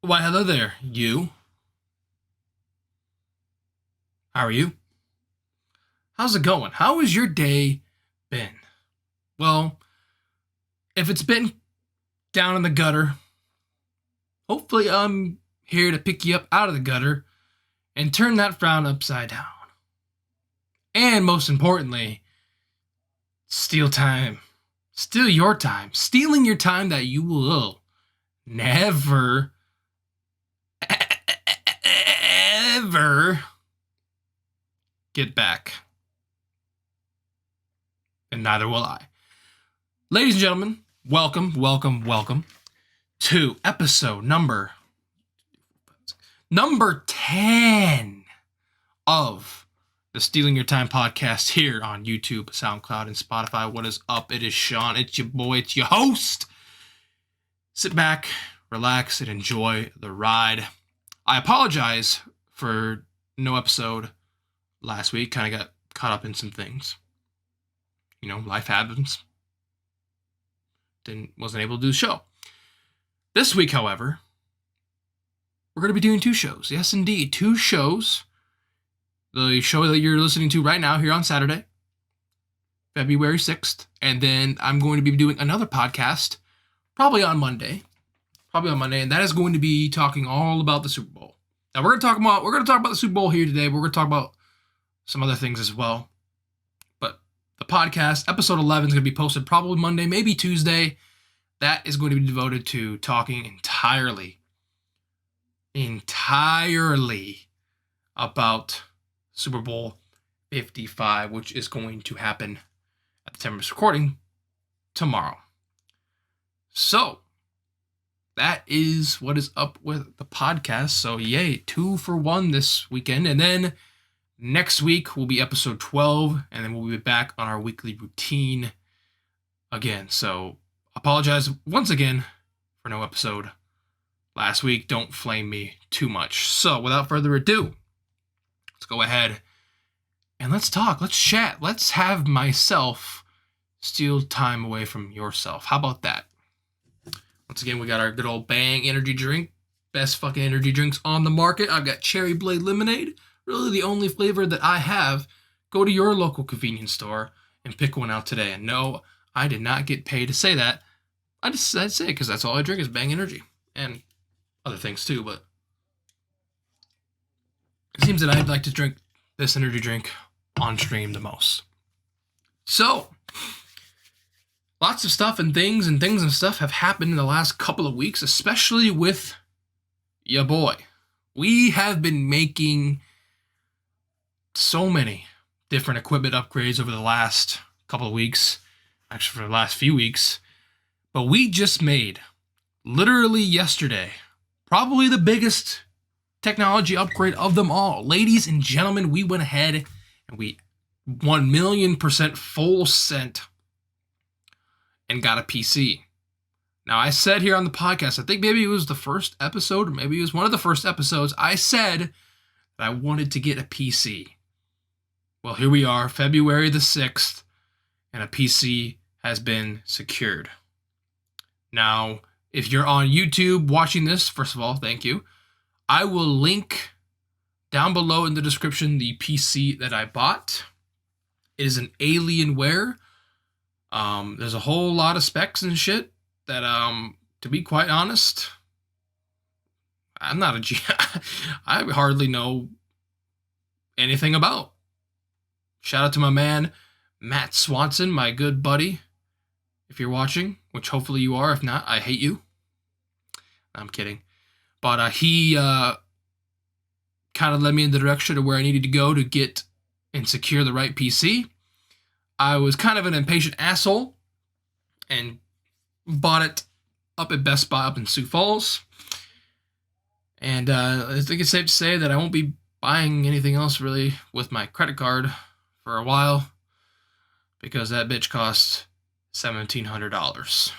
Why, hello there, you. How are you? How's it going? How has your day been? Well, if it's been down in the gutter, hopefully I'm here to pick you up out of the gutter and turn that frown upside down. And most importantly, steal time. Steal your time. Stealing your time that you will never, ever get back. And neither will I. Ladies and gentlemen, welcome to episode number 10 of the Stealing Your Time podcast here on YouTube, SoundCloud, and Spotify. What is up? It is Sean. It's your boy. It's your host. Sit back, relax, and enjoy the ride. I apologize for no episode last week. Kind of got caught up in some things. You know, life happens. Wasn't able to do the show. This week, however, we're going to be doing two shows. Yes, indeed, two shows. The show that you're listening to right now here on Saturday, February 6th. And then I'm going to be doing another podcast probably on Monday. And that is going to be talking all about the Super Bowl. Now we're going to talk about the Super Bowl here today. We're going to talk about some other things as well. But the podcast, episode 11, is going to be posted probably Monday, maybe Tuesday. That is going to be devoted to talking entirely about Super Bowl 55, which is going to happen at the time of this recording tomorrow. So, that is what is up with the podcast. So, yay, 2 for 1 this weekend. And then next week will be episode 12, and then we'll be back on our weekly routine again. So, apologize once again for no episode last week. Don't flame me too much. So, without further ado, let's go ahead and let's talk. Let's chat. Let's have myself steal time away from yourself. How about that? Once again, we got our good old Bang energy drink. Best fucking energy drinks on the market. I've got Cherry Blade Lemonade. Really the only flavor that I have. Go to your local convenience store and pick one out today. And no, I did not get paid to say that. I'd say it because that's all I drink is Bang Energy. And other things too, but it seems that I'd like to drink this energy drink on stream the most. So, lots of stuff and things and stuff have happened in the last couple of weeks, especially with ya boy. We have been making so many different equipment upgrades over the last couple of weeks, actually for the last few weeks, but we just made, literally yesterday, probably the biggest technology upgrade of them all. Ladies and gentlemen, we went ahead and we 1,000,000% full sent and got a PC. Now, I said here on the podcast, I think maybe it was the first episode, or maybe it was one of the first episodes, I said that I wanted to get a PC. Well, here we are, February the 6th, and a PC has been secured. Now, if you're on YouTube watching this, first of all, thank you. I will link down below in the description the PC that I bought. It is an Alienware. There's a whole lot of specs and shit that, to be quite honest, I'm not a G. I hardly know anything about. Shout out to my man, Matt Swanson, my good buddy. If you're watching, which hopefully you are. If not, I hate you. I'm kidding. But he kind of led me in the direction of where I needed to go to get and secure the right PC. I was kind of an impatient asshole and bought it up at Best Buy up in Sioux Falls. And I think it's safe to say that I won't be buying anything else really with my credit card for a while, because that bitch costs $1,700.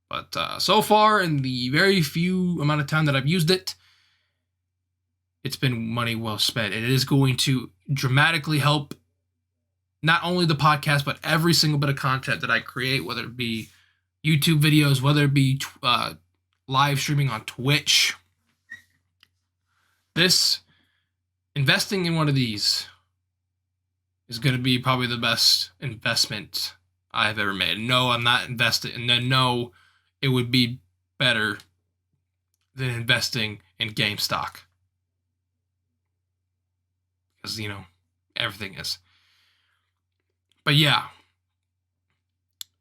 But so far, in the very few amount of time that I've used it, it's been money well spent. It is going to dramatically help not only the podcast, but every single bit of content that I create, whether it be YouTube videos, whether it be live streaming on Twitch. Investing in one of these is going to be probably the best investment I've ever made. No, I'm not invested. And no, it would be better than investing in GameStop. Because, everything is. But yeah,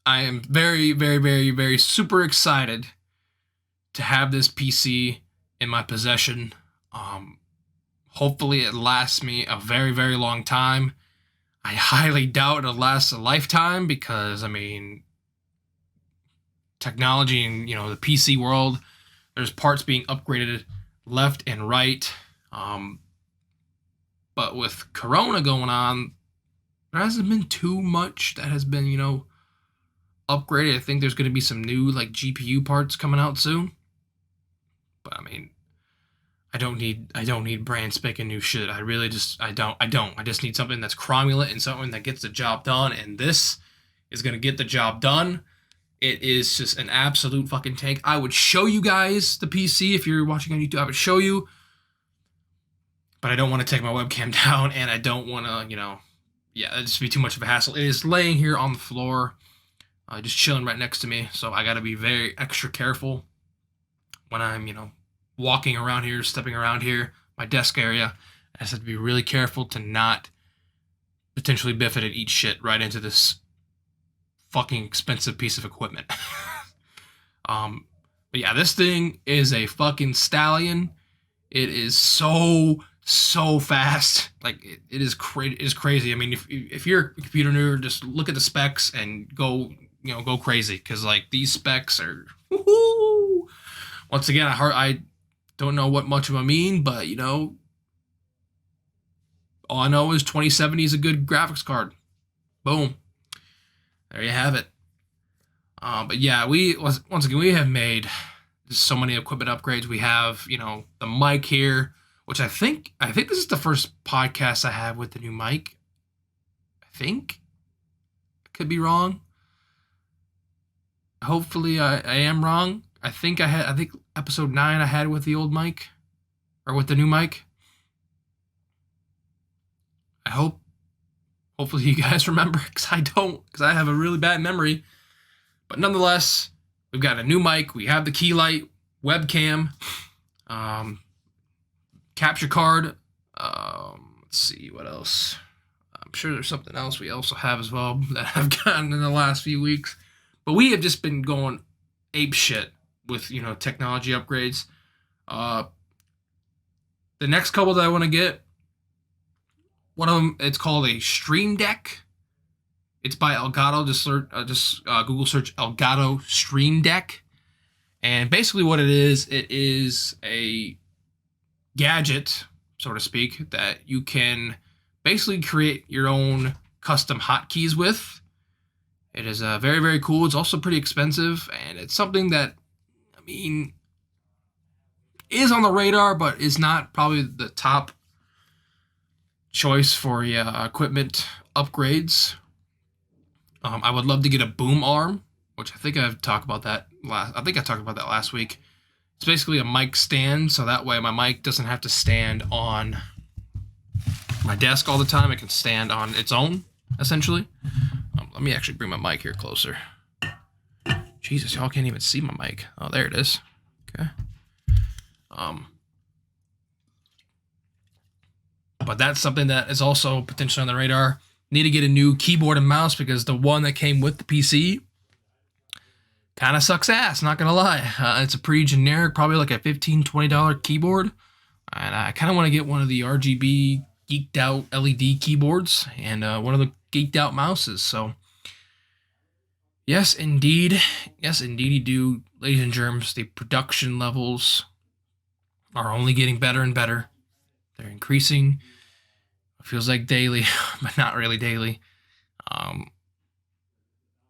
I am very, very, very, very super excited to have this PC in my possession. Hopefully it lasts me a very, very long time. I highly doubt it'll last a lifetime because, technology and, the PC world, there's parts being upgraded left and right. But with Corona going on, there hasn't been too much that has been, upgraded. I think there's going to be some new, GPU parts coming out soon. But, I don't need brand spanking new shit. I really just, I don't. I just need something that's cromulent and something that gets the job done. And this is going to get the job done. It is just an absolute fucking tank. I would show you guys the PC if you're watching on YouTube. I would show you. But I don't want to take my webcam down, and I don't want to, it'd just be too much of a hassle. It is laying here on the floor, just chilling right next to me. So I got to be very extra careful when I'm, walking around here, stepping around here, my desk area. I just have to be really careful to not potentially biff it and eat shit right into this fucking expensive piece of equipment. But yeah, this thing is a fucking stallion. It is so fast. It is crazy. If you're a computer nerd, just look at the specs and go crazy, because these specs are woohoo. Once again, I don't know what much of them mean, but all I know is 2070 is a good graphics card. Boom. There you have it. But yeah, once again we have made just so many equipment upgrades. We have, the mic here, which I think this is the first podcast I have with the new mic. I think. I could be wrong. Hopefully I am wrong. I think episode 9 I had with the old mic, or with the new mic. Hopefully you guys remember, because I don't, because I have a really bad memory. But nonetheless, we've got a new mic. We have the key light, webcam, capture card. Let's see what else. I'm sure there's something else we also have as well that I've gotten in the last few weeks. But we have just been going ape shit with, technology upgrades. The next couple that I want to get, one of them, it's called a Stream Deck. It's by Elgato. Just Google search Elgato Stream Deck. And basically what it is a gadget, so to speak, that you can basically create your own custom hotkeys with. It is very, very cool. It's also pretty expensive, and it's something that, is on the radar, but is not probably the top choice for equipment upgrades. I would love to get a boom arm, which I think I talked about that last week. It's basically a mic stand, so that way my mic doesn't have to stand on my desk all the time. It can stand on its own, essentially. Let me actually bring my mic here closer. Jesus, y'all can't even see my mic. Oh, there it is. Okay. But that's something that is also potentially on the radar. Need to get a new keyboard and mouse, because the one that came with the PC kind of sucks ass, not gonna lie. It's a pretty generic, probably like a $15, $20 keyboard. And I kind of want to get one of the RGB geeked out LED keyboards and one of the geeked out mouses. So yes, indeed, you do, ladies and germs. The production levels are only getting better and better. They're increasing. It feels like daily, but not really daily.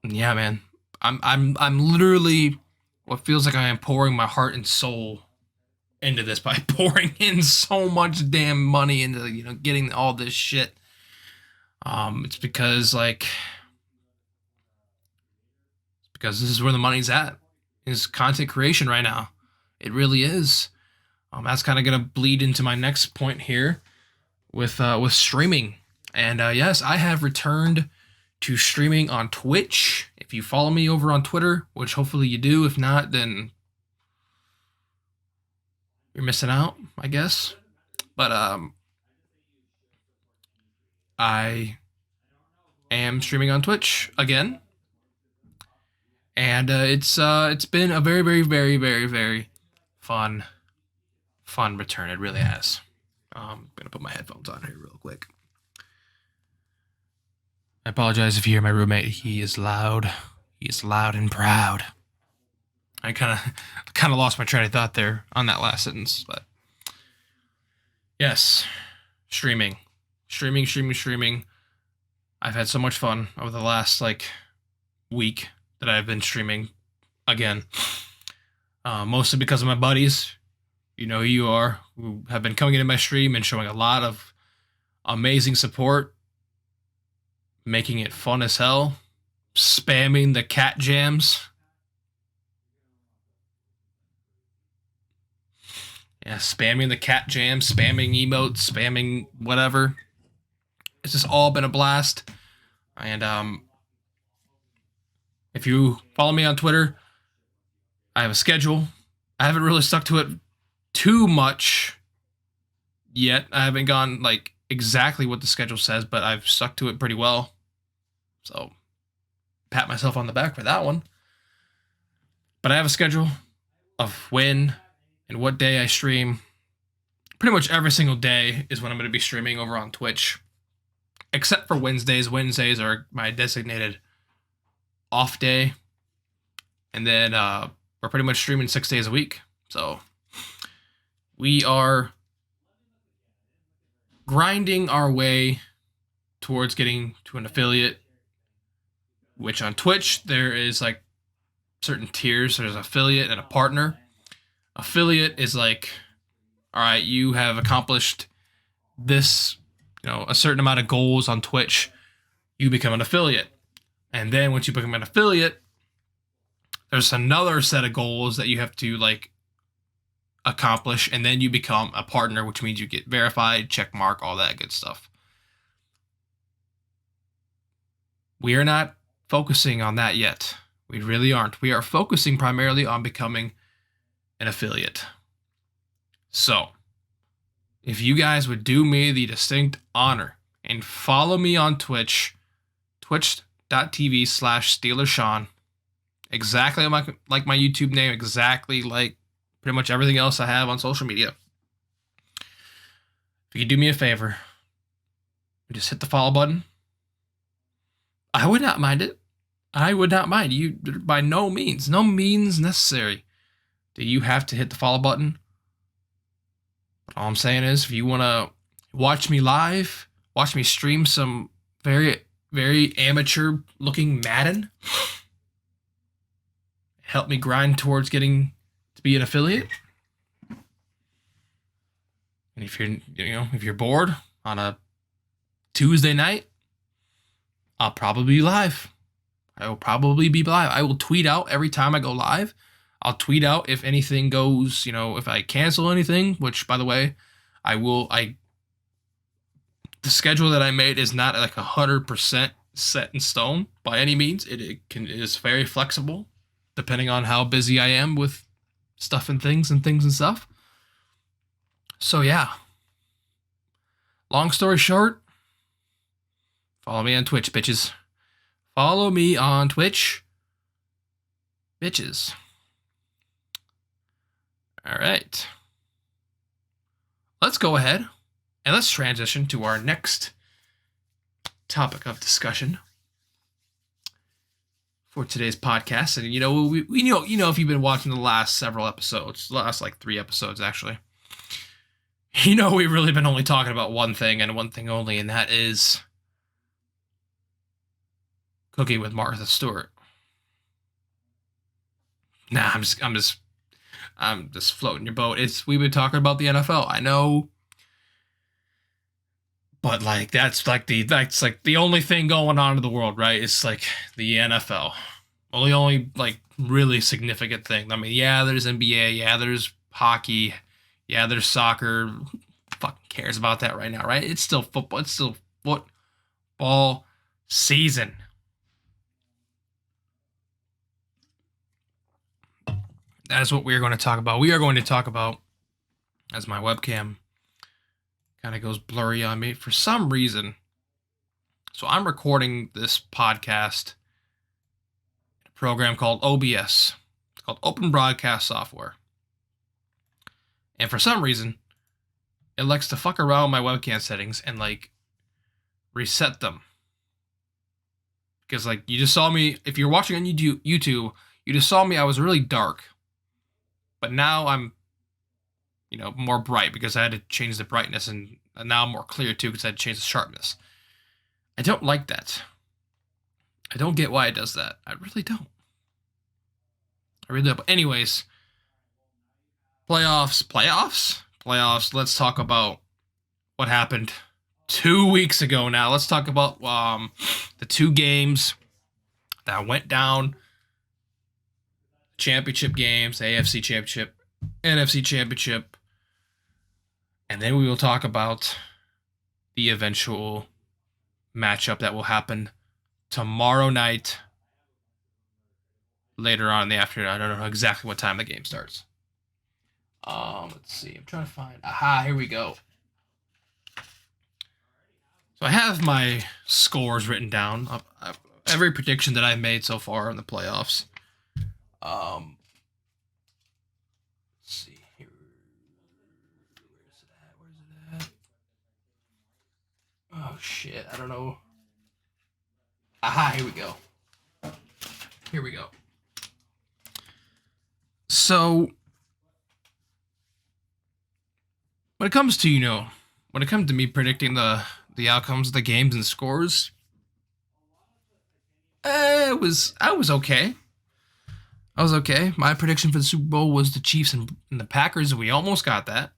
Yeah, man. I'm literally, what feels like I am pouring my heart and soul into this by pouring in so much damn money into, getting all this shit. It's because this is where the money's at, is content creation right now. It really is. That's kind of going to bleed into my next point here with streaming. And yes, I have returned to streaming on Twitch. If you follow me over on Twitter, which hopefully you do, if not, then you're missing out, I guess. But I am streaming on Twitch again, and it's been a very, very, very, very, very fun return. It really has. I'm gonna put my headphones on here real quick. I apologize if you hear my roommate. He is loud. He is loud and proud. I kind of lost my train of thought there on that last sentence, but yes, streaming. I've had so much fun over the last week that I've been streaming again. Mostly because of my buddies. You know who you are, who have been coming into my stream and showing a lot of amazing support, making it fun as hell, spamming the cat jams. Yeah, spamming the cat jams, spamming emotes, spamming whatever. It's just all been a blast. And if you follow me on Twitter, I have a schedule. I haven't really stuck to it too much yet. I haven't gone exactly what the schedule says, but I've stuck to it pretty well. So pat myself on the back for that one. But I have a schedule of when and what day I stream. Pretty much every single day is when I'm going to be streaming over on Twitch. Except for Wednesdays. Wednesdays are my designated off day. And then we're pretty much streaming 6 days a week. So we are grinding our way towards getting to an affiliate, which on Twitch there is certain tiers. There's affiliate and a partner. Affiliate is all right, you have accomplished this, a certain amount of goals on Twitch, you become an affiliate. And then once you become an affiliate, there's another set of goals that you have to accomplish, and then you become a partner, which means you get verified, check mark, all that good stuff. We are not focusing on that yet. We really aren't. We are focusing primarily on becoming an affiliate. So, if you guys would do me the distinct honor and follow me on Twitch, twitch.tv/SteelersShawn, exactly like my YouTube name, exactly like pretty much everything else I have on social media. If you could do me a favor, just hit the follow button. I would not mind it. I would not mind. You, by no means necessary do you have to hit the follow button. But all I'm saying is, if you want to watch me live, watch me stream some very, very amateur looking Madden, help me grind towards getting to be an affiliate. And if you're bored on a Tuesday night, I'll probably be live. I will probably be live. I will tweet out every time I go live. I'll tweet out if anything goes, if I cancel anything, which, by the way, I will. The schedule that I made is not 100% set in stone by any means. It is very flexible, depending on how busy I am with stuff and things and stuff. So yeah. Long story short, follow me on Twitch, bitches. Follow me on Twitch, bitches. All right. Let's go ahead and let's transition to our next topic of discussion for today's podcast. And we if you've been watching the last several episodes, the last 3 episodes actually, we've really been only talking about one thing and one thing only, and that is Cooking with Martha Stewart. Nah, I'm just floating your boat. We've been talking about the NFL. I know, but that's the only thing going on in the world, right? It's the NFL. Well, the only like really significant thing. I mean, yeah, there's NBA, yeah, there's hockey, yeah, there's soccer. Who fucking cares about that right now, right? It's still football. It's still football season. That is what we are going to talk about. We are going to talk about, as my webcam kind of goes blurry on me for some reason. So I'm recording this podcast in a program called OBS. It's called Open Broadcast Software. And for some reason, it likes to fuck around with my webcam settings and like reset them. Because like you just saw me, if you're watching on YouTube, you just saw me, I was really dark. But now I'm, more bright because I had to change the brightness, and now I'm more clear too because I had to change the sharpness. I don't like that. I don't get why it does that. I really don't. But anyways, playoffs. Let's talk about what happened 2 weeks ago now. Let's talk about the two games that went down. Championship games, AFC Championship, NFC Championship. And then we will talk about the eventual matchup that will happen tomorrow night, later on in the afternoon. I don't know exactly what time the game starts. Let's see. I'm trying to find. Aha, here we go. So I have my scores written down. Every prediction that I've made so far in the playoffs. Let's see here. Where's it at? Oh shit, I don't know. Aha, here we go. So when it comes to me predicting the outcomes of the games and scores, I was okay. My prediction for the Super Bowl was the Chiefs and the Packers, and we almost got that.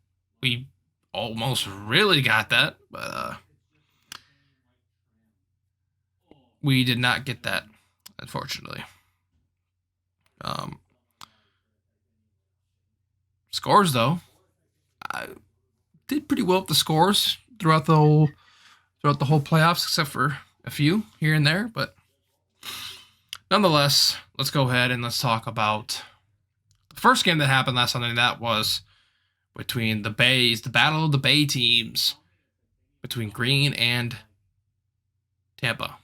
We almost really got that, but we did not get that, unfortunately. Scores, though, I did pretty well with the scores throughout the whole playoffs, except for a few here and there, but nonetheless, let's go ahead and let's talk about the first game that happened last Sunday. That was between the Bays, the battle of the Bay teams, between Green and Tampa.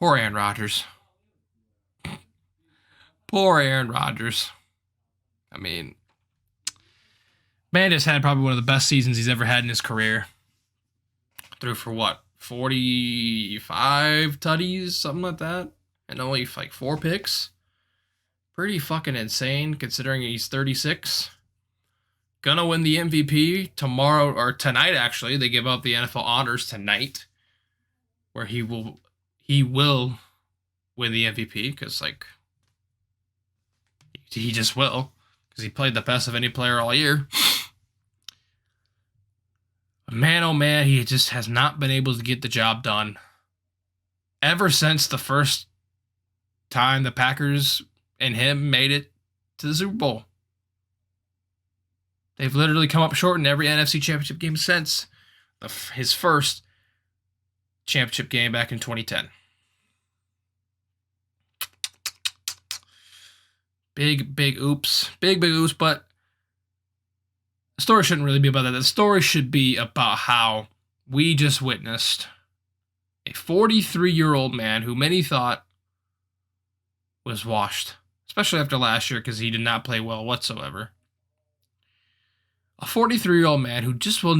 Poor Aaron Rodgers. I mean, man just had probably one of the best seasons he's ever had in his career. Threw for what? 45 tutties, something like that, and only like 4 picks. Pretty fucking insane considering he's 36. Gonna win the MVP tomorrow or tonight. Actually, they give out the NFL honors tonight, where he will win the MVP because like he just will, because he played the best of any player all year. Man, oh man, he just has not been able to get the job done ever since the first time the Packers and him made it to the Super Bowl. They've literally come up short in every NFC Championship game since his first championship game back in 2010. Big oops, but the story shouldn't really be about that. The story should be about how we just witnessed a 43-year-old man who many thought was washed, especially after last year because he did not play well whatsoever. A 43-year-old man who just will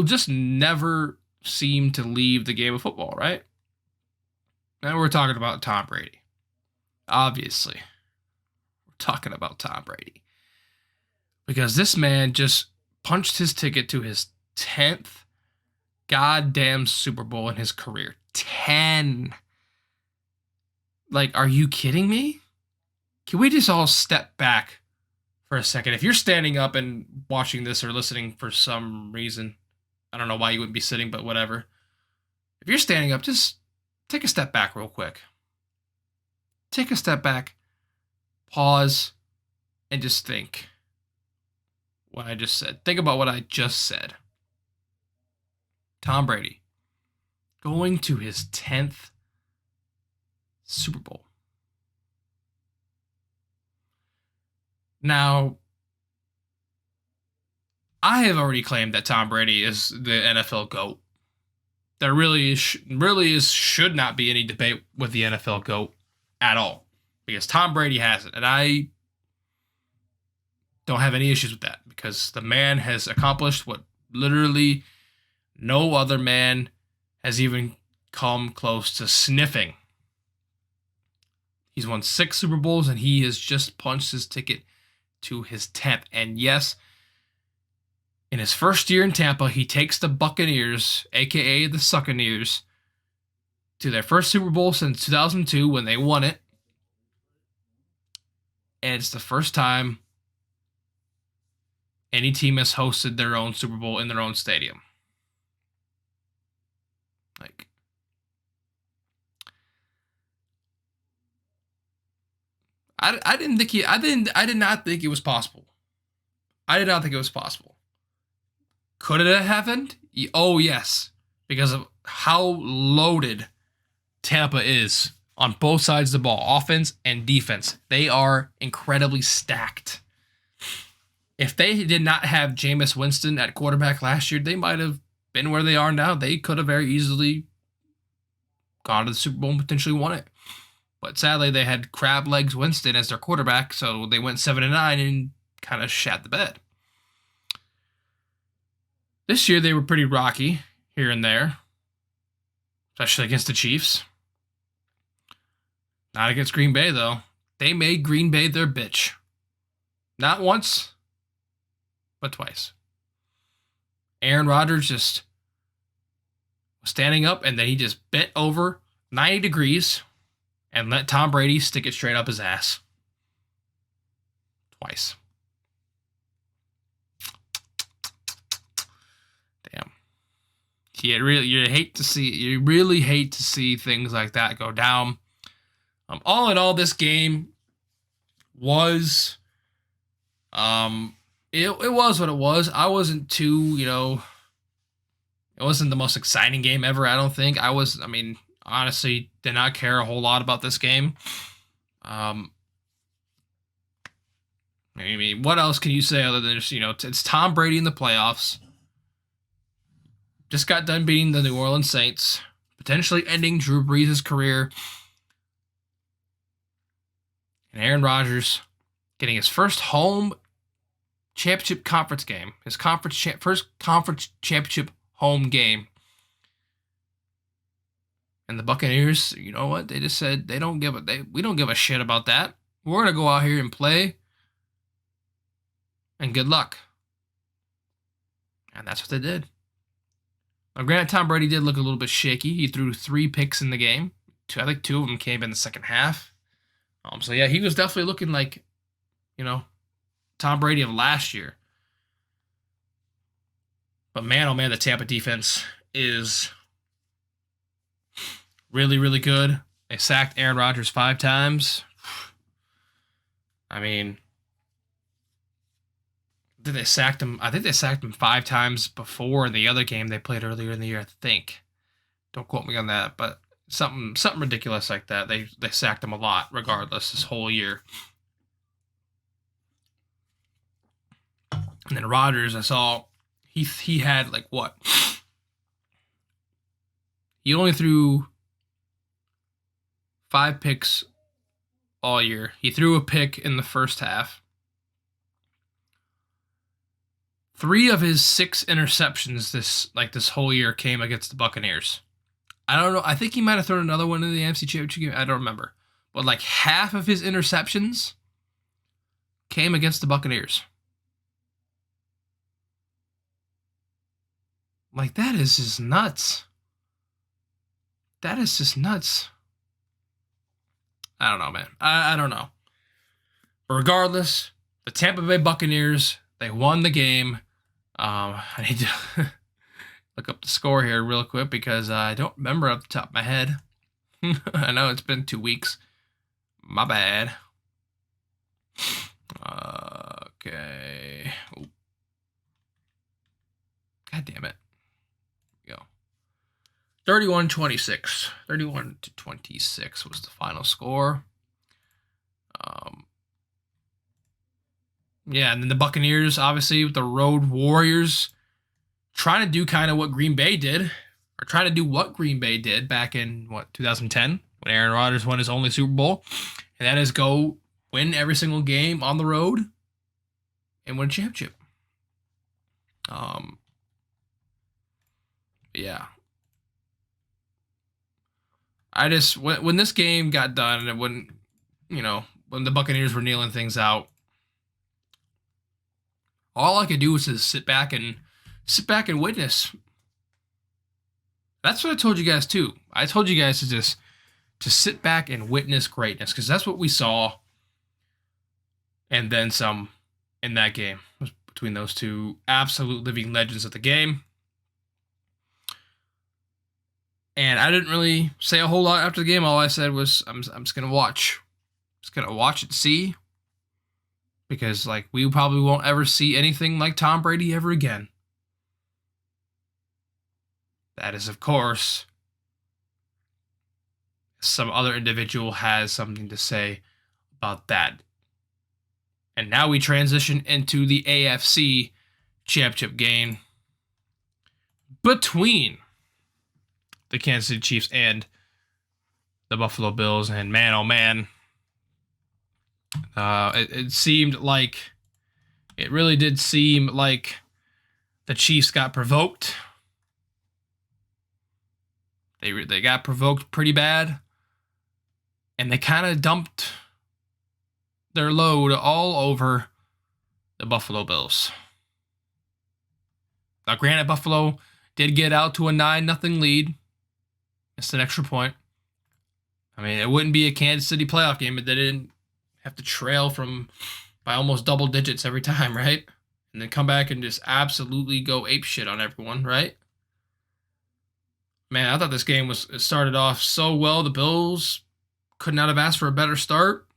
just never seem to leave the game of football, right? Now we're talking about Tom Brady. Obviously, we're talking about Tom Brady. Because this man just punched his ticket to his 10th goddamn Super Bowl in his career. 10. Like, are you kidding me? Can we just all step back for a second? If you're standing up and watching this or listening for some reason, I don't know why you wouldn't be sitting, but whatever. If you're standing up, just take a step back real quick. Take a step back, pause, and just think what I just said. Think about what I just said. Tom Brady going to his 10th Super Bowl. Now, I have already claimed that Tom Brady is the NFL GOAT. There really should not be any debate with the NFL GOAT at all, because Tom Brady has it, and I don't have any issues with that, because the man has accomplished what literally no other man has even come close to sniffing. He's won 6 Super Bowls, and he has just punched his ticket to his 10th. And yes, in his first year in Tampa, he takes the Buccaneers, a.k.a. the Succaneers, to their first Super Bowl since 2002 when they won it. And it's the first time any team has hosted their own Super Bowl in their own stadium. Like, I did not think it was possible. I did not think it was possible. Could it have happened? Oh, yes. Because of how loaded Tampa is on both sides of the ball, offense and defense. They are incredibly stacked. If they did not have Jameis Winston at quarterback last year, they might have been where they are now. They could have very easily gone to the Super Bowl and potentially won it. But sadly, they had crab legs Winston as their quarterback, so they went 7-9 and kind of shat the bed. This year, they were pretty rocky here and there, especially against the Chiefs. Not against Green Bay, though. They made Green Bay their bitch. Not once, but twice. Aaron Rodgers just was standing up, and then he just bent over 90 degrees and let Tom Brady stick it straight up his ass. Twice. Damn. You really hate to see things like that go down. All in all, this game was it was what it was. I wasn't too, it wasn't the most exciting game ever, I don't think. Honestly, did not care a whole lot about this game. What else can you say other than just, it's Tom Brady in the playoffs. Just got done beating the New Orleans Saints, potentially ending Drew Brees' career. And Aaron Rodgers getting his first home championship conference game, his first conference championship home game. And the Buccaneers, you know what? They just said we don't give a shit about that. We're gonna go out here and play, and good luck. And that's what they did. Now, granted, Tom Brady did look a little bit shaky. He threw 3 picks in the game. I think 2 of them came in the second half. So yeah, he was definitely looking like, Tom Brady of last year. But man, oh man, the Tampa defense is really, really good. They sacked Aaron Rodgers 5 times. I think they sacked him 5 times before in the other game they played earlier in the year, I think. Don't quote me on that, but something ridiculous like that. They sacked him a lot, regardless, this whole year. And then Rodgers, I saw he had what? He only threw 5 picks all year. He threw a pick in the first half. 3 of his 6 interceptions this whole year came against the Buccaneers. I don't know. I think he might have thrown another one in the NFC Championship game. I don't remember. But half of his interceptions came against the Buccaneers. That is just nuts. That is just nuts. I don't know, man. I don't know. But regardless, the Tampa Bay Buccaneers, they won the game. I need to look up the score here real quick because I don't remember off the top of my head. I know it's been 2 weeks. My bad. Okay. Ooh. God damn it. Here we go. 31-26. 31-26 was the final score. Yeah, and then the Buccaneers, obviously, with the Road Warriors, trying to do kind of what Green Bay did, or trying to do what Green Bay did back in, 2010, when Aaron Rodgers won his only Super Bowl, and that is go win every single game on the road and win a championship. Yeah. I just, when this game got done, and when the Buccaneers were kneeling things out, all I could do was just sit back and witness. That's what I told you guys too. I told you guys to sit back and witness greatness, because that's what we saw, and then some in that game between those two absolute living legends of the game. And I didn't really say a whole lot after the game. All I said was, I'm just gonna watch. Just gonna watch and see. Because, like, we probably won't ever see anything like Tom Brady ever again. That is, of course, some other individual has something to say about that. And now we transition into the AFC Championship game between the Kansas City Chiefs and the Buffalo Bills. And man, oh man, it seemed like, it really did seem like the Chiefs got provoked. They got provoked pretty bad, and they kind of dumped their load all over the Buffalo Bills. Now, granted, Buffalo did get out to a 9-0 lead. It's an extra point. I mean, it wouldn't be a Kansas City playoff game if they didn't have to trail by almost double digits every time, right? And then come back and just absolutely go apeshit on everyone, right? Man, I thought this game started off so well. The Bills could not have asked for a better start.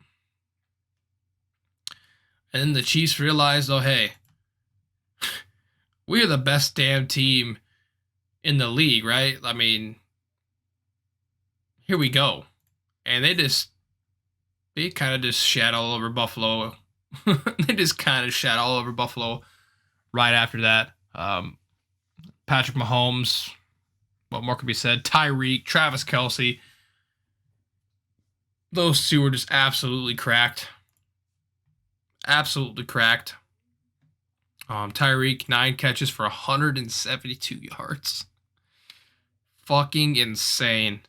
And then the Chiefs realized, oh, hey, we are the best damn team in the league, right? I mean, here we go. And they kind of just shat all over Buffalo. They just kind of shat all over Buffalo right after that. Patrick Mahomes, what more could be said? Tyreek, Travis Kelce. Those two were just absolutely cracked. Absolutely cracked. Tyreek, 9 catches for 172 yards. Fucking insane.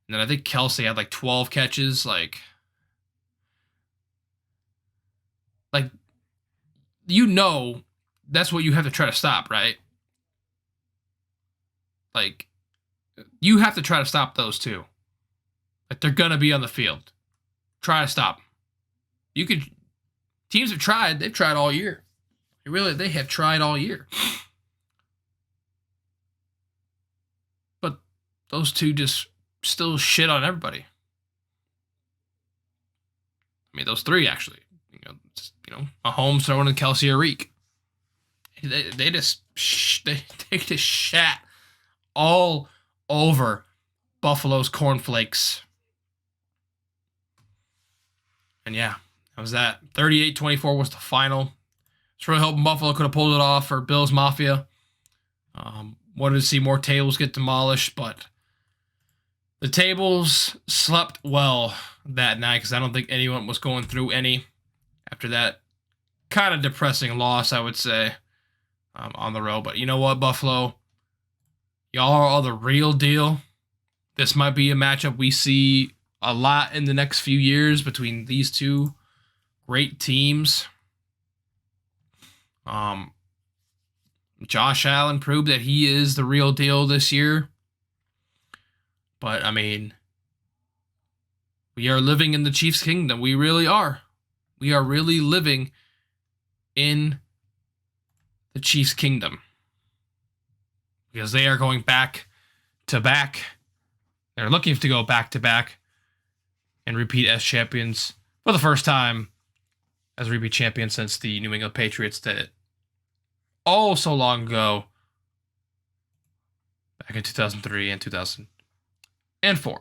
And then I think Kelce had like 12 catches. Like, that's what you have to try to stop, right? Like, you have to try to stop those two. Like, they're going to be on the field. Try to stop. Teams have tried. They've tried all year. They have tried all year. But those two just still shit on everybody. I mean, those three, actually. Mahomes throwing to Kelce or Reek. They just shat all over Buffalo's cornflakes. And yeah, that was that. 38-24 was the final. It's really hoping Buffalo could have pulled it off for Bills Mafia. Wanted to see more tables get demolished, but the tables slept well that night, because I don't think anyone was going through any after that kind of depressing loss, I would say, on the road. But you know what, Buffalo? Y'all are all the real deal. This might be a matchup we see a lot in the next few years between these two great teams. Josh Allen proved that he is the real deal this year. But, I mean, we are living in the Chiefs' kingdom. We really are. We are really living in the Chiefs' kingdom. Because they are going back to back They're looking to go back-to-back and repeat as champions for the first time as repeat champions since the New England Patriots did it so long ago, back in 2003 and 2004,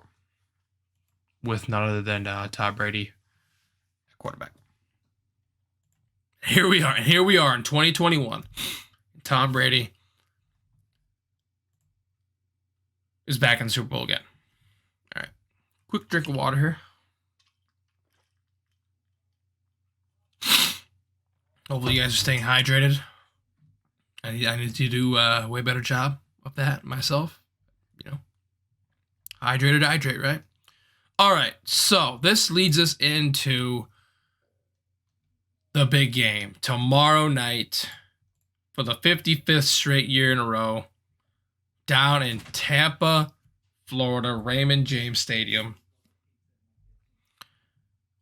with none other than Tom Brady at quarterback. Here we are in 2021. Tom Brady is back in the Super Bowl again. All right, quick drink of water here. Hopefully you guys are staying hydrated. I need to do a way better job of that myself. You know, hydrate, right? All right, so this leads us into the big game tomorrow night for the 55th straight year in a row down in Tampa, Florida, Raymond James Stadium.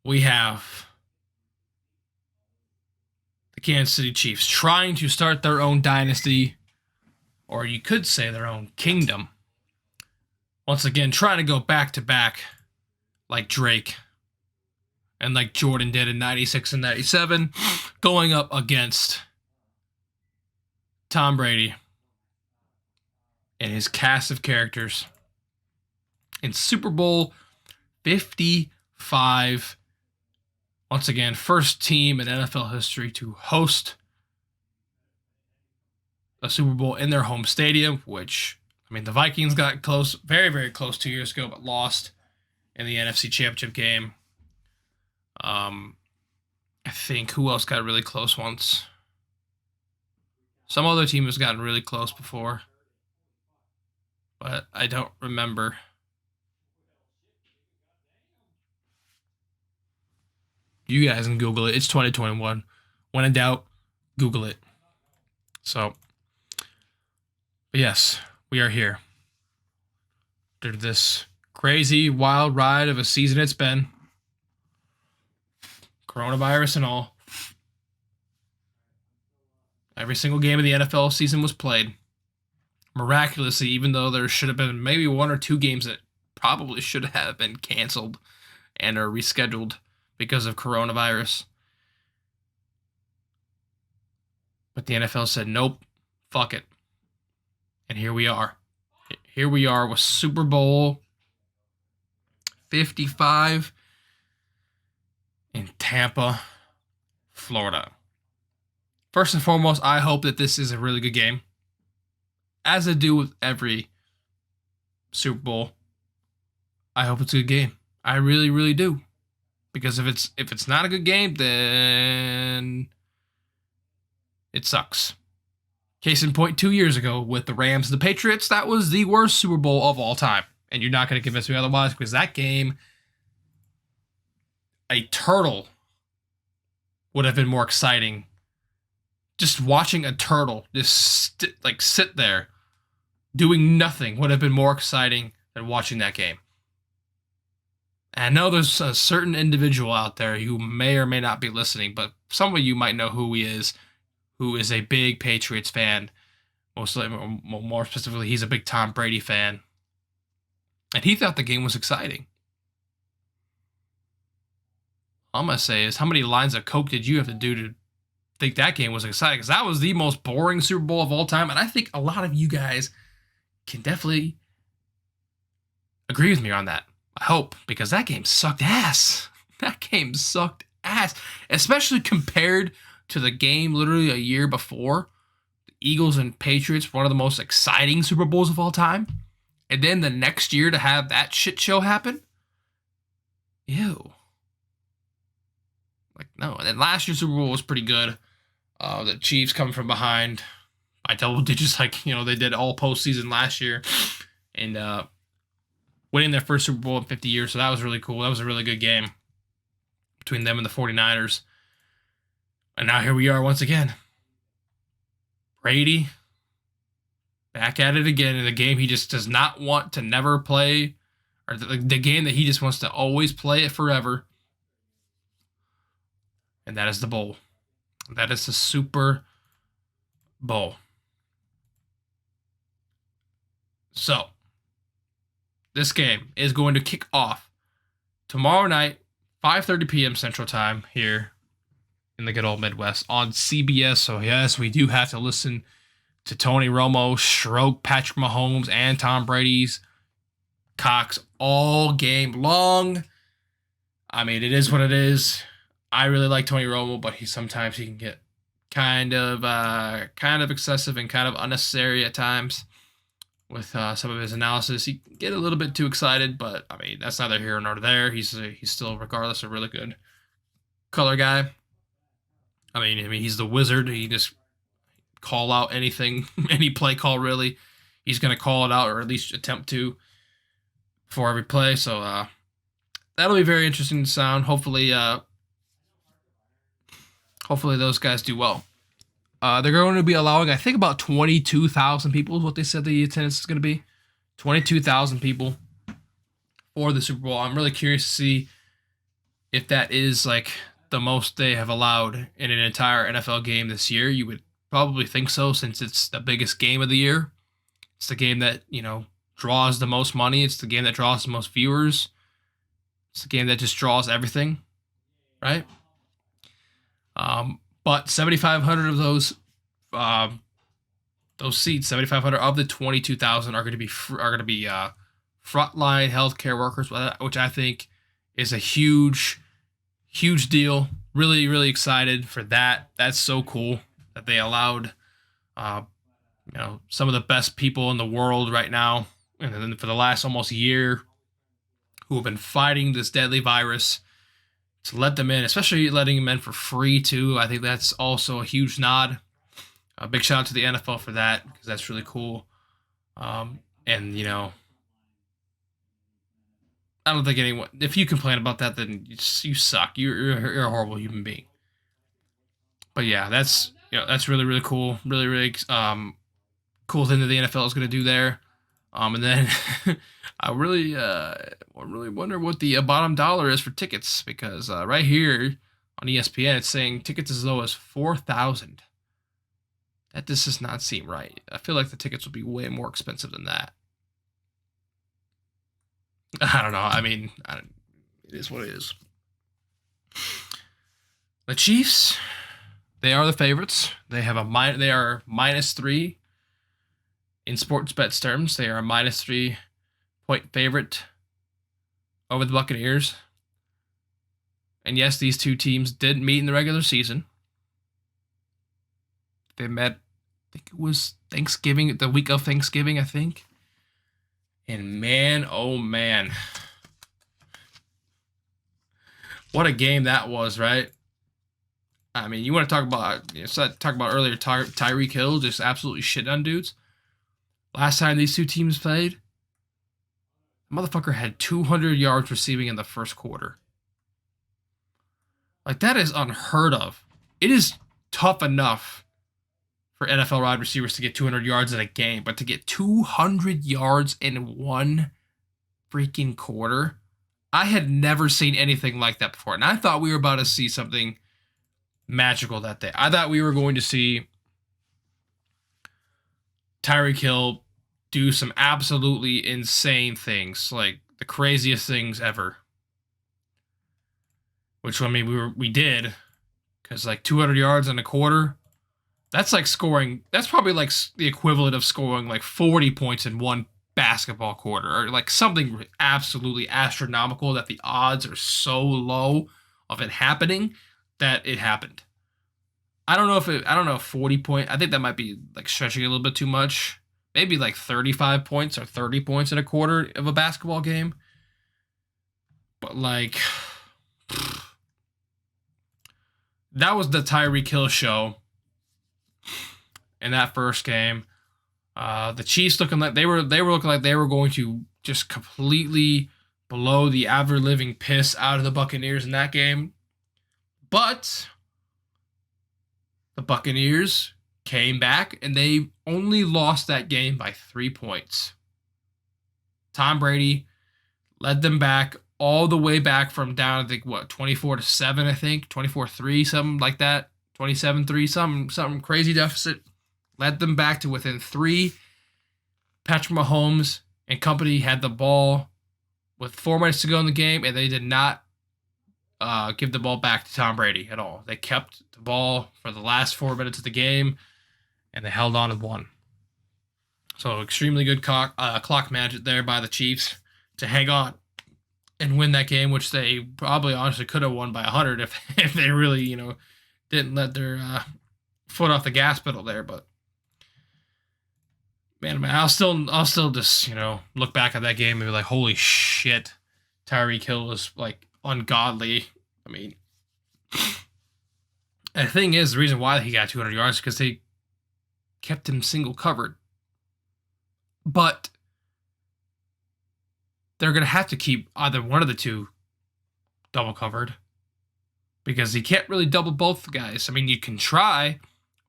We have the Kansas City Chiefs trying to start their own dynasty, or you could say their own kingdom. Once again, trying to go back-to-back like Drake and like Jordan did in 96 and 97, going up against Tom Brady and his cast of characters in Super Bowl 55. Once again, first team in NFL history to host a Super Bowl in their home stadium, which, I mean, the Vikings got close, very, very close 2 years ago, but lost in the NFC Championship game. I think who else got really close once? Some other team has gotten really close before, but I don't remember. You guys can Google it. It's 2021. When in doubt, Google it. So, but yes, we are here. After this crazy, wild ride of a season it's been. Coronavirus and all. Every single game of the NFL season was played. Miraculously, even though there should have been maybe one or two games that probably should have been canceled and are rescheduled because of coronavirus. But the NFL said, nope, fuck it. And here we are. Here we are with Super Bowl 55 in Tampa, Florida. First and foremost, I hope that this is a really good game. As I do with every Super Bowl, I hope it's a good game. I really, really do. Because if it's not a good game, then it sucks. Case in point, 2 years ago with the Rams and the Patriots, that was the worst Super Bowl of all time. And you're not going to convince me otherwise, because that game, a turtle would have been more exciting. Just watching a turtle just sit there doing nothing would have been more exciting than watching that game. And I know there's a certain individual out there who may or may not be listening, but some of you might know who he is, who is a big Patriots fan. More specifically, he's a big Tom Brady fan. And he thought the game was exciting. All I'm going to say is, how many lines of Coke did you have to do to think that game was exciting? Because that was the most boring Super Bowl of all time. And I think a lot of you guys can definitely agree with me on that. I hope, because that game sucked ass. That game sucked ass. Especially compared to the game literally a year before. The Eagles and Patriots, one of the most exciting Super Bowls of all time. And then the next year to have that shit show happen? Ew. Like, no. And then last year's Super Bowl was pretty good. The Chiefs coming from behind by double digits, like, they did all postseason last year. And winning their first Super Bowl in 50 years. So that was really cool. That was a really good game between them and the 49ers. And now here we are once again. Brady back at it again in a game he just does not want to never play, or the game that he just wants to always play it forever. And that is the bowl. That is the Super Bowl. So, this game is going to kick off tomorrow night, 5:30 p.m. Central Time here in the good old Midwest on CBS. So, yes, we do have to listen to Tony Romo stroke Patrick Mahomes and Tom Brady's cocks all game long. I mean, it is what it is. I really like Tony Romo, but sometimes he can get kind of excessive and kind of unnecessary at times with some of his analysis. He can get a little bit too excited, but I mean, that's neither here nor there. He's still, regardless, a really good color guy. I mean, he's the wizard. He just call out anything, any play call really. He's going to call it out, or at least attempt to, for every play. So that'll be very interesting to sound. Hopefully those guys do well. They're going to be allowing, I think, about 22,000 people is what they said the attendance is going to be. 22,000 people for the Super Bowl. I'm really curious to see if that is like the most they have allowed in an entire NFL game this year. You would probably think so, since it's the biggest game of the year. It's the game that, draws the most money. It's the game that draws the most viewers. It's the game that just draws everything, right? But 7,500 of those seats, 7,500 of the 22,000 are going to be frontline healthcare workers, which I think is a huge deal. Really, really excited for that. That's so cool that they allowed, some of the best people in the world right now, and then for the last almost year, who have been fighting this deadly virus, to let them in, especially letting them in for free too. I think that's also a huge nod. A big shout out to the NFL for that, because that's really cool. And I don't think anyone, if you complain about that, then you suck. You're a horrible human being. But yeah, that's really, really cool. Really, really cool thing that the NFL is going to do there. And then I really wonder what the bottom dollar is for tickets, because right here on ESPN it's saying tickets as low as 4,000. That just does not seem right. I feel like the tickets will be way more expensive than that. I don't know. I mean, it is what it is. The Chiefs, they are the favorites. They are -3 in sports bets terms. They are a -3 point favorite over the Buccaneers. And yes, these two teams did meet in the regular season. They met, I think it was Thanksgiving, the week of Thanksgiving, I think. And man, oh man. What a game that was, right? I mean, you want to talk about, earlier, Tyreek Hill just absolutely shit on dudes. Last time these two teams played, the motherfucker had 200 yards receiving in the first quarter. Like, that is unheard of. It is tough enough for NFL wide receivers to get 200 yards in a game, but to get 200 yards in one freaking quarter, I had never seen anything like that before. And I thought we were about to see something magical that day. I thought we were going to see Tyreek Hill do some absolutely insane things, like the craziest things ever. Which, I mean, we did, because like 200 yards in a quarter, that's like scoring. That's probably like the equivalent of scoring like 40 points in one basketball quarter, or like something absolutely astronomical that the odds are so low of it happening that it happened. I don't know if 40 point. I think that might be like stretching a little bit too much. Maybe like 35 points or 30 points in a quarter of a basketball game. But like, that was the Tyreek Hill show in that first game. The Chiefs looking like they were looking like they were going to just completely blow the ever living piss out of the Buccaneers in that game. But the Buccaneers came back, and they only lost that game by 3 points. Tom Brady led them back all the way back from down, I think, 24-7, I think, 24-3, something like that, 27-3, something crazy deficit. Led them back to within 3. Patrick Mahomes and company had the ball with 4 minutes to go in the game, and they did not give the ball back to Tom Brady at all. They kept the ball for the last 4 minutes of the game, and they held on and won. So extremely good clock management there by the Chiefs to hang on and win that game, which they probably honestly could have won by 100 if they really, didn't let their foot off the gas pedal there. But man, I'll still just look back at that game and be like, holy shit, Tyreek Hill was like ungodly. I mean, and the thing is, the reason why he got 200 yards is because they kept him single covered. But they're going to have to keep either one of the two double covered because he can't really double both guys. I mean, you can try,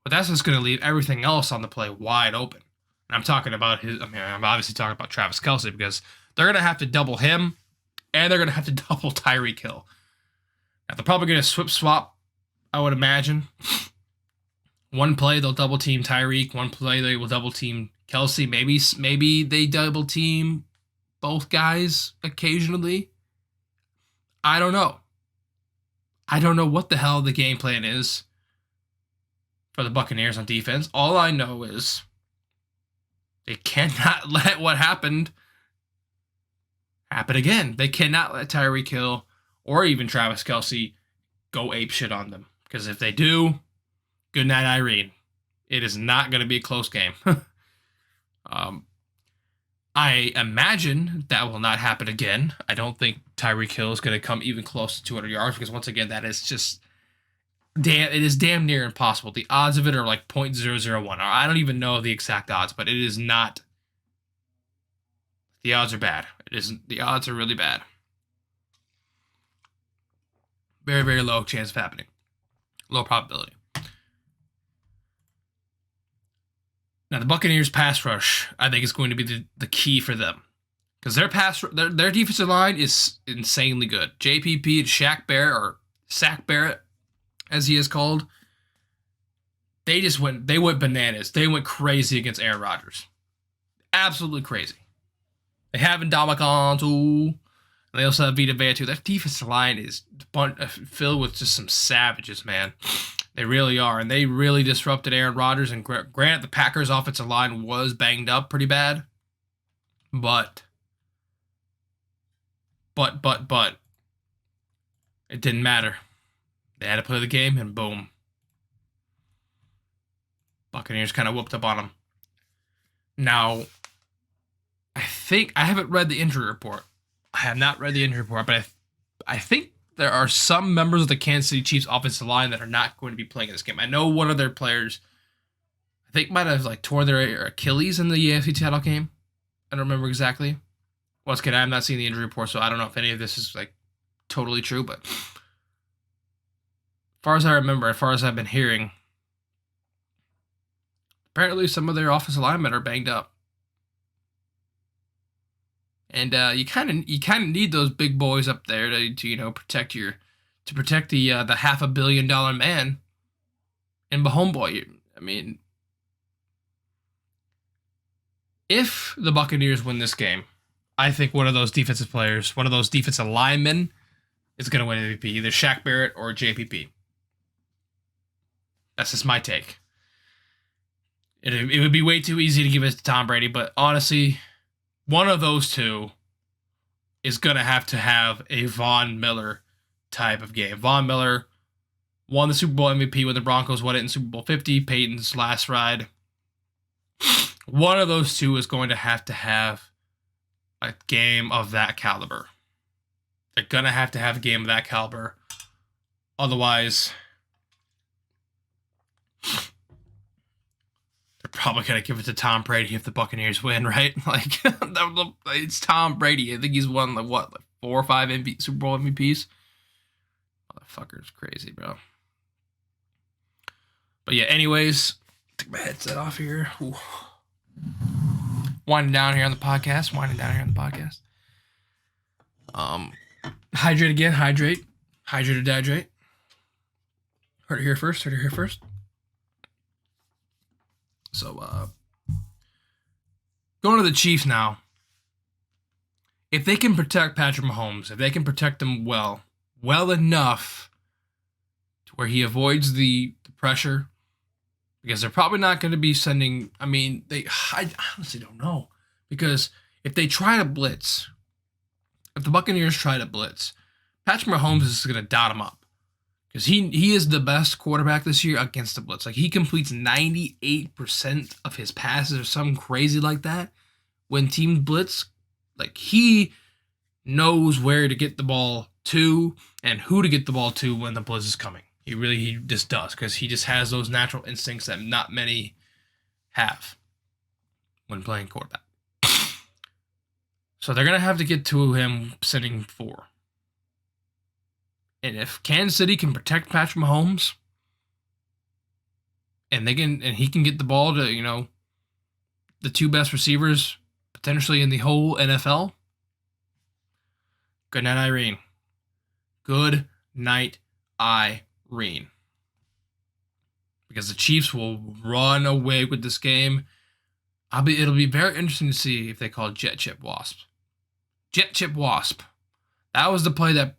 but that's just going to leave everything else on the play wide open. And I'm talking about I'm obviously talking about Travis Kelce because they're going to have to double him and they're going to have to double Tyreek Hill. Now, they're probably going to swap, I would imagine. One play, they'll double team Tyreek. One play, they will double team Kelce. Maybe they double team both guys occasionally. I don't know. I don't know what the hell the game plan is for the Buccaneers on defense. All I know is they cannot let what happened happen again. They cannot let Tyreek Hill or even Travis Kelce go apeshit on them. Because if they do, good night, Irene. It is not going to be a close game. I imagine that will not happen again. I don't think Tyreek Hill is going to come even close to 200 yards because, once again, that is just it is damn near impossible. The odds of it are like 0.001. I don't even know the exact odds, but it is not. The odds are bad. The odds are really bad. Very, very low chance of happening. Low probability. Now, the Buccaneers' pass rush, I think, is going to be the key for them. Because their defensive line is insanely good. JPP and Shaq Barrett, or Sack Barrett, as he is called, they went bananas. They went crazy against Aaron Rodgers. Absolutely crazy. They have Ndamukong, and they also have Vita Vea, too. That defensive line is filled with just some savages, man. They really are, and they really disrupted Aaron Rodgers. And granted, the Packers' offensive line was banged up pretty bad, but it didn't matter. They had to play the game, and boom, Buccaneers kind of whooped up on them. Now, I haven't read the injury report. I have not read the injury report, but I think there are some members of the Kansas City Chiefs offensive line that are not going to be playing in this game. I know one of their players, I think, might have torn their Achilles in the AFC title game. I don't remember exactly. Once again, I have not seen the injury report, so I don't know if any of this is totally true. But as far as I remember, as far as I've been hearing, apparently some of their offensive linemen are banged up. And you kind of need those big boys up there to protect the $500 million man and the homeboy. I mean, if the Buccaneers win this game, I think one of those defensive players, one of those defensive linemen, is going to win MVP, either Shaq Barrett or JPP. That's just my take. It would be way too easy to give it to Tom Brady, but honestly, one of those two is going to have a Von Miller type of game. Von Miller won the Super Bowl MVP when the Broncos won it in Super Bowl 50, Peyton's last ride. One of those two is going to have a game of that caliber. They're going to have a game of that caliber. Otherwise, they're probably going to give it to Tom Brady if the Buccaneers win, right? It's Tom Brady. I think he's won 4 or 5 Super Bowl MVPs. Motherfucker's crazy, bro. But yeah, anyways, took my headset off here. Ooh. Winding down here on the podcast. Hydrate again. Hydrate or dehydrate. Heard it here first. So, going to the Chiefs now. if they can protect Patrick Mahomes, if they can protect him well enough to where he avoids the pressure, because they're probably not going to be sending. I mean, I honestly don't know, because if they try to blitz, if the Buccaneers try to blitz, Patrick Mahomes is going to dot him up, because he is the best quarterback this year against the blitz. Like, he completes 98% of his passes or something crazy like that when teams blitz. Like, he knows where to get the ball to and who to get the ball to when the blitz is coming. He just does, because he just has those natural instincts that not many have when playing quarterback. So they're going to have to get to him sitting 4. And if Kansas City can protect Patrick Mahomes, and he can get the ball to, the 2 best receivers potentially in the whole NFL, good night, Irene. Good night, Irene. Because the Chiefs will run away with this game. It'll be very interesting to see if they call Jet Chip Wasp. Jet Chip Wasp. That was the play that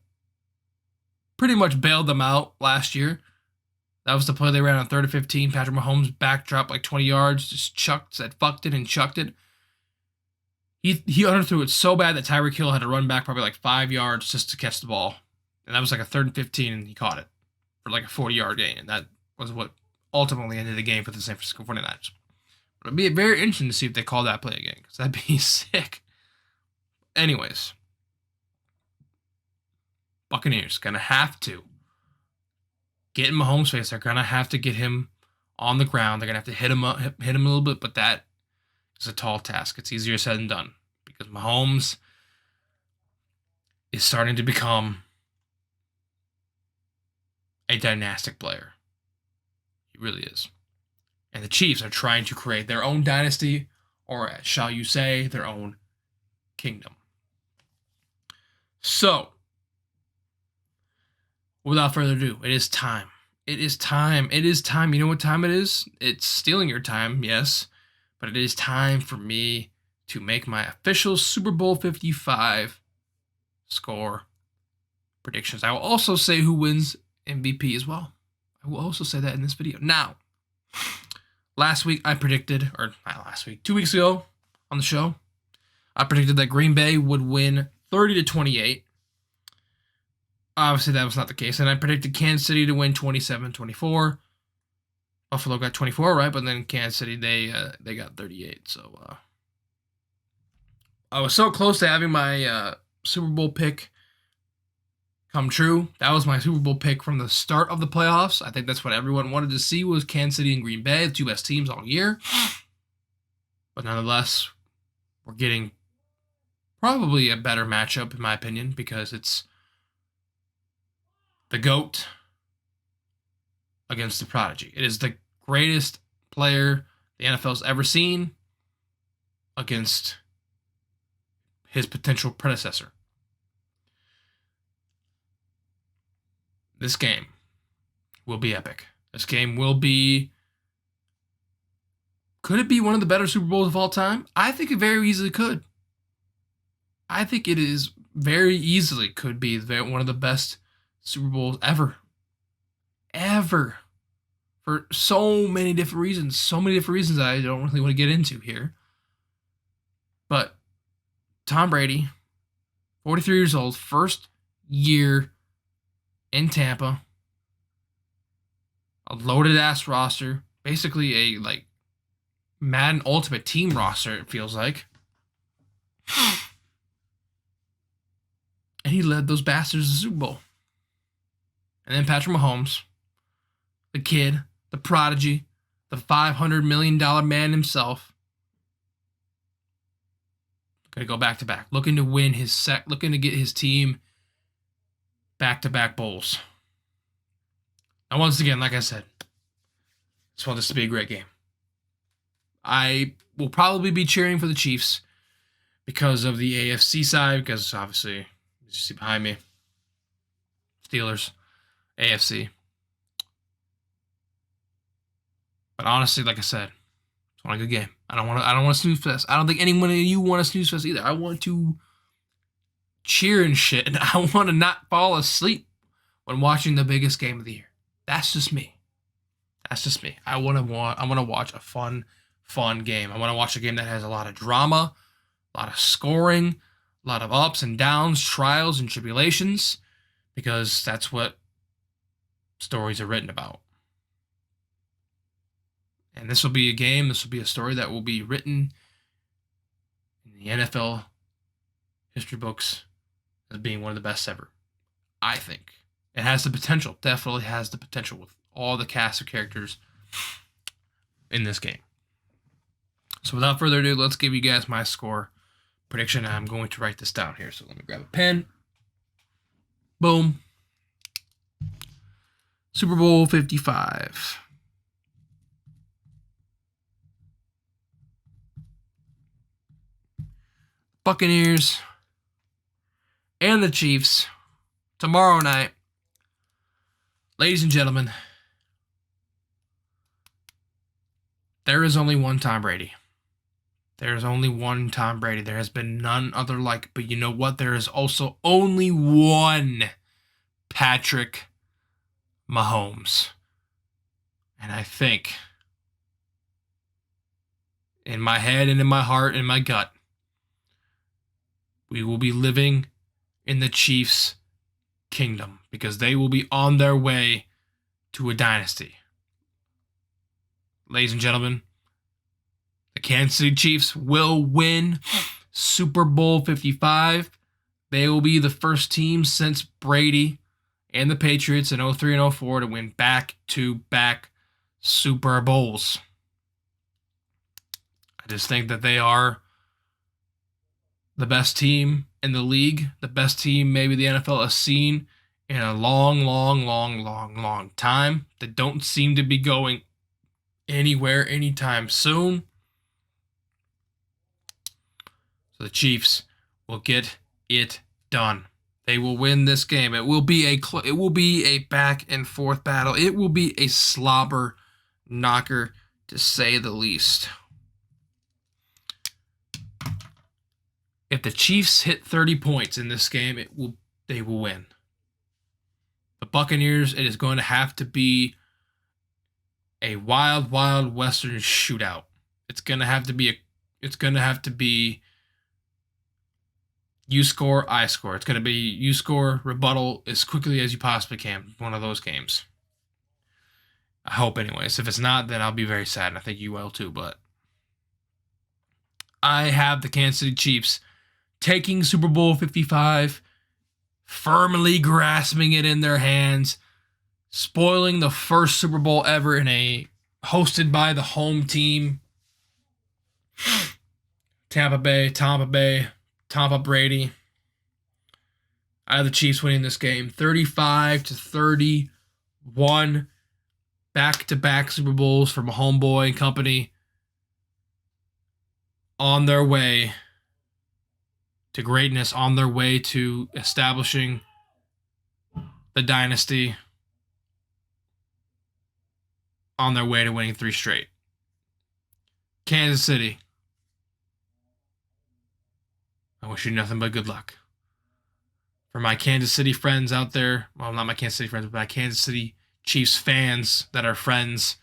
pretty much bailed them out last year. That was the play they ran on 3rd and 15. Patrick Mahomes backdrop like 20 yards, just fucked it and chucked it. He underthrew it so bad that Tyreek Hill had to run back probably like 5 yards just to catch the ball. And that was like a 3rd and 15, and he caught it for like a 40-yard gain. And that was what ultimately ended the game for the San Francisco 49ers. But it'd be very interesting to see if they call that play again, because that'd be sick. Anyways, Buccaneers going to have to get in Mahomes' face. They're going to have to get him on the ground. They're going to have to hit him a little bit, but that is a tall task. It's easier said than done, because Mahomes is starting to become a dynastic player. He really is. And the Chiefs are trying to create their own dynasty, or shall you say, their own kingdom. So, without further ado, it is time. It is time. It is time. You know what time it is? It's stealing your time, yes. But it is time for me to make my official Super Bowl 55 score predictions. I will also say who wins MVP as well. I will also say that in this video. Now, last week I predicted, or not last week, 2 weeks ago on the show, I predicted that Green Bay would win 30-28. Obviously, that was not the case. And I predicted Kansas City to win 27-24. Buffalo got 24, right? But then Kansas City, they got 38. So I was so close to having my Super Bowl pick come true. That was my Super Bowl pick from the start of the playoffs. I think that's what everyone wanted to see, was Kansas City and Green Bay, the 2 best teams all year. But nonetheless, we're getting probably a better matchup, in my opinion, because it's the GOAT against the prodigy. It is the greatest player the NFL's ever seen against his potential predecessor. This game will be epic. This game will be... Could it be one of the better Super Bowls of all time? I think it very easily could. I think it is very easily could be one of the best Super Bowls ever. Ever. For so many different reasons. So many different reasons I don't really want to get into here. But Tom Brady, 43 years old, first year in Tampa. A loaded-ass roster. Basically a, Madden Ultimate Team roster, it feels like. And he led those bastards to the Super Bowl. And then Patrick Mahomes, the kid, the prodigy, the $500 million man himself, going to go back-to-back, looking to win looking to get his team back-to-back bowls. And once again, like I said, I just want this to be a great game. I will probably be cheering for the Chiefs because of the AFC side, because obviously, as you see behind me, Steelers, AFC. But honestly, like I said, it's not a good game. I don't want to snooze fest. I don't think anyone of you want to snooze fest either. I want to cheer and shit, and I want to not fall asleep when watching the biggest game of the year. That's just me. That's just me. I want to watch a fun game. I want to watch a game that has a lot of drama, a lot of scoring, a lot of ups and downs, trials and tribulations, because that's what stories are written about. And this will be a story that will be written in the NFL history books as being one of the best ever. I think. It has the potential, definitely has the potential with all the cast of characters in this game. So without further ado, let's give you guys my score prediction. I'm going to write this down here. So let me grab a pen. Boom. Super Bowl 55. Buccaneers and the Chiefs tomorrow night. Ladies and gentlemen, there is only one Tom Brady. There is only one Tom Brady. There has been none other like. But you know what? There is also only one Patrick Mahomes. And I think, in my head and in my heart and my gut, we will be living in the Chiefs' kingdom because they will be on their way to a dynasty. Ladies and gentlemen, the Kansas City Chiefs will win Super Bowl 55. They will be the first team since Brady and the Patriots in 03 and 04 to win back-to-back Super Bowls. I just think that they are the best team in the league, the best team maybe the NFL has seen in a long time. They don't seem to be going anywhere anytime soon. So the Chiefs will get it done. They will win this game. It will be a back and forth battle. It will be a slobber knocker, to say the least. If the Chiefs hit 30 points in this game, they will win. The Buccaneers, it is going to have to be a wild western shootout. It's going to have to be you score, I score. It's going to be you score, rebuttal as quickly as you possibly can. One of those games. I hope anyways. If it's not, then I'll be very sad, and I think you will too, but I have the Kansas City Chiefs taking Super Bowl 55, firmly grasping it in their hands, spoiling the first Super Bowl ever hosted by the home team. Tampa Brady. I have the Chiefs winning this game 35-31. Back-to-back Super Bowls from homeboy and company on their way to greatness, on their way to establishing the dynasty, on their way to winning 3 straight. Kansas City, I wish you nothing but good luck. For my Kansas City friends out there, well, not my Kansas City friends, but my Kansas City Chiefs fans that are friends,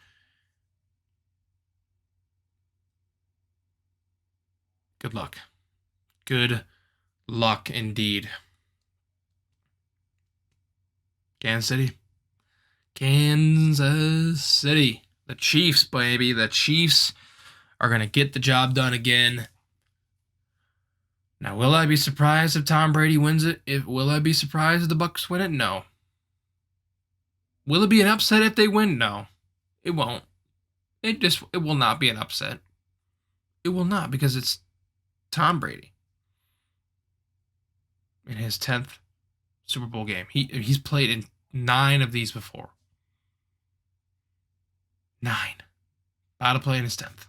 good luck. Good luck indeed. Kansas City. The Chiefs, baby. The Chiefs are going to get the job done again. Now, will I be surprised if Tom Brady wins it? Will I be surprised if the Bucs win it? No. Will it be an upset if they win? No. It won't. It will not be an upset. It will not, because it's Tom Brady in his 10th Super Bowl game. He's played in 9 of these before. 9. About to play in his 10th.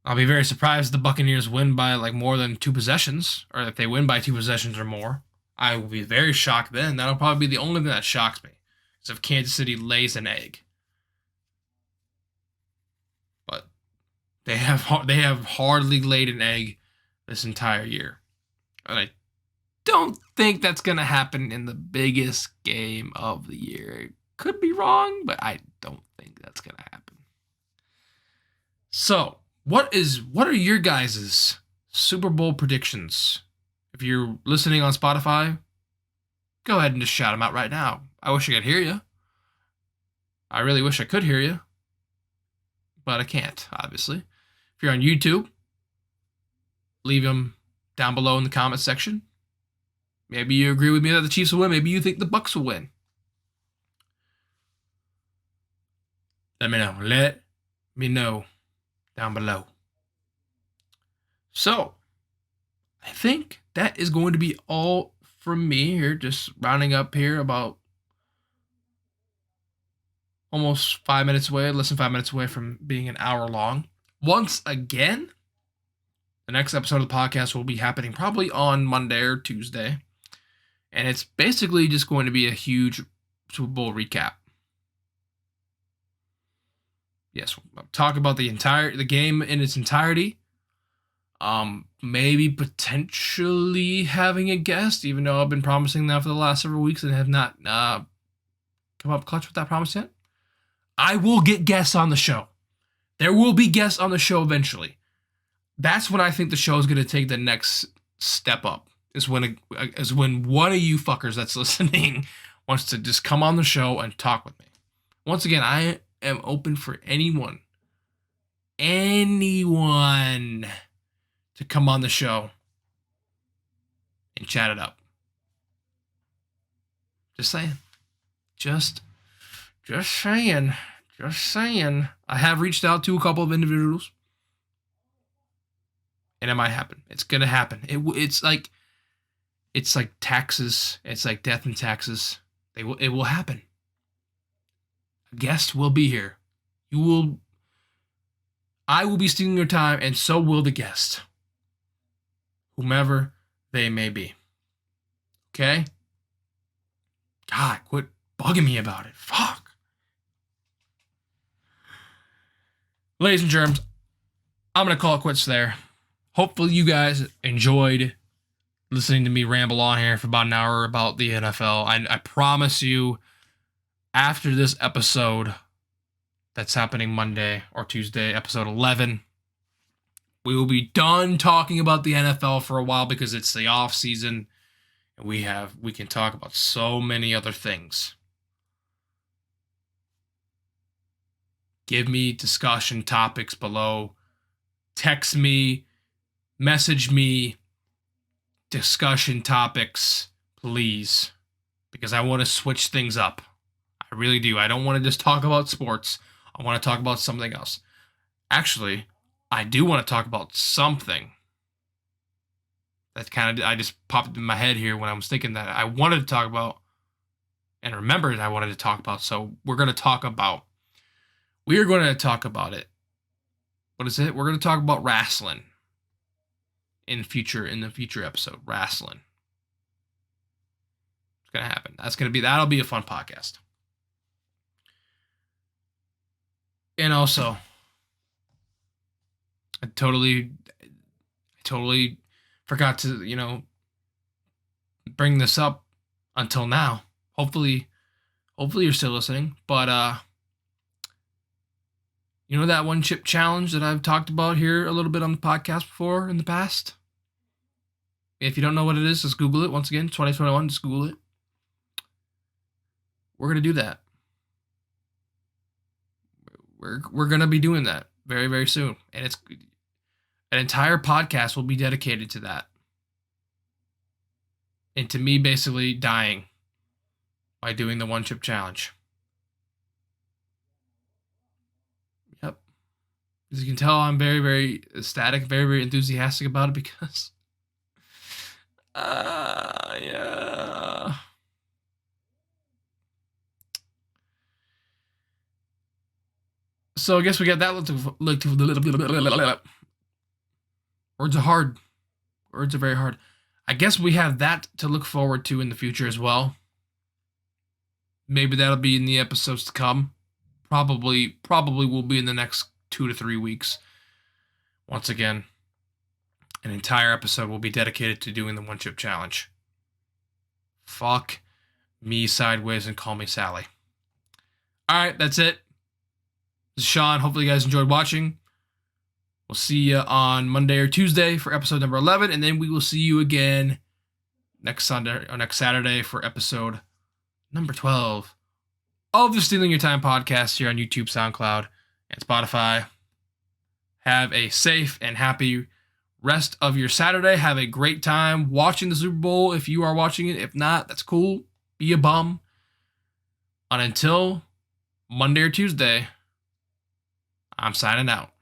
I'll be very surprised if the Buccaneers win by more than 2 possessions, or if they win by 2 possessions or more. I will be very shocked then. That'll probably be the only thing that shocks me, is if Kansas City lays an egg. But they have hardly laid an egg this entire year. And I don't think that's going to happen in the biggest game of the year. Could be wrong, but I don't think that's going to happen. So, what are your guys' Super Bowl predictions? If you're listening on Spotify, go ahead and just shout them out right now. I wish I could hear you. I really wish I could hear you, but I can't, obviously. If you're on YouTube, leave them down below in the comment section. Maybe you agree with me that the Chiefs will win. Maybe you think the Bucs will win. Let me know. Let me know down below. So, I think that is going to be all from me here. Just rounding up here about almost 5 minutes away, less than 5 minutes away from being an hour long. Once again, the next episode of the podcast will be happening probably on Monday or Tuesday. And it's basically just going to be a huge Super Bowl recap. Yes, we'll talk about the game in its entirety. Maybe potentially having a guest, even though I've been promising that for the last several weeks and have not come up clutch with that promise yet. I will get guests on the show. There will be guests on the show eventually. That's when I think the show is going to take the next step up. Is when one of you fuckers that's listening wants to just come on the show and talk with me. Once again, I am open for anyone to come on the show and chat it up. Just saying. Just saying. I have reached out to a couple of individuals, and it might happen. It's gonna happen. It's like taxes. It's like death and taxes. It will happen. A guest will be here. I will be stealing your time, and so will the guest, whomever they may be. Okay? God, quit bugging me about it. Fuck. Ladies and germs, I'm going to call it quits there. Hopefully you guys enjoyed listening to me ramble on here for about an hour about the NFL. I promise you, after this episode that's happening Monday or Tuesday, episode 11, we will be done talking about the NFL for a while because it's the off season and we can talk about so many other things. Give me discussion topics below. Text me, message me, discussion topics, please, because I want to switch things up. I really do. I don't want to just talk about sports. I want to talk about something else. Actually, I do want to talk about something that I just popped in my head here when I was thinking that I wanted to talk about and remembered I wanted to talk about. So we're going to talk about it. What is it? We're going to talk about wrestling in the future episode. Wrestling. It's going to happen. That'll be a fun podcast. And also, I totally forgot to, bring this up until now. Hopefully you're still listening. But, that one chip challenge that I've talked about here a little bit on the podcast before in the past? If you don't know what it is, just Google it. Once again, 2021, just Google it. We're going to do that. We're going to be doing that very, very soon. And it's an entire podcast will be dedicated to that. And to me basically dying by doing the one chip challenge. Yep. As you can tell, I'm very, very ecstatic, very, very enthusiastic about it because yeah. So I guess we got that words are hard. Words are very hard. I guess we have that to look forward to in the future as well. Maybe that'll be in the episodes to come. Probably will be in the next 2 to 3 weeks. Once again. an entire episode will be dedicated to doing the one chip challenge. Fuck me sideways and call me Sally. Alright, that's it. This is Sean. Hopefully you guys enjoyed watching. We'll see you on Monday or Tuesday for episode number 11, and then we will see you again next Sunday or next Saturday for episode number 12 of the Stealing Your Time podcast here on YouTube, SoundCloud, and Spotify. Have a safe and happy rest of your Saturday. Have a great time watching the Super Bowl if you are watching it. If not, that's cool. Be a bum. And until Monday or Tuesday, I'm signing out.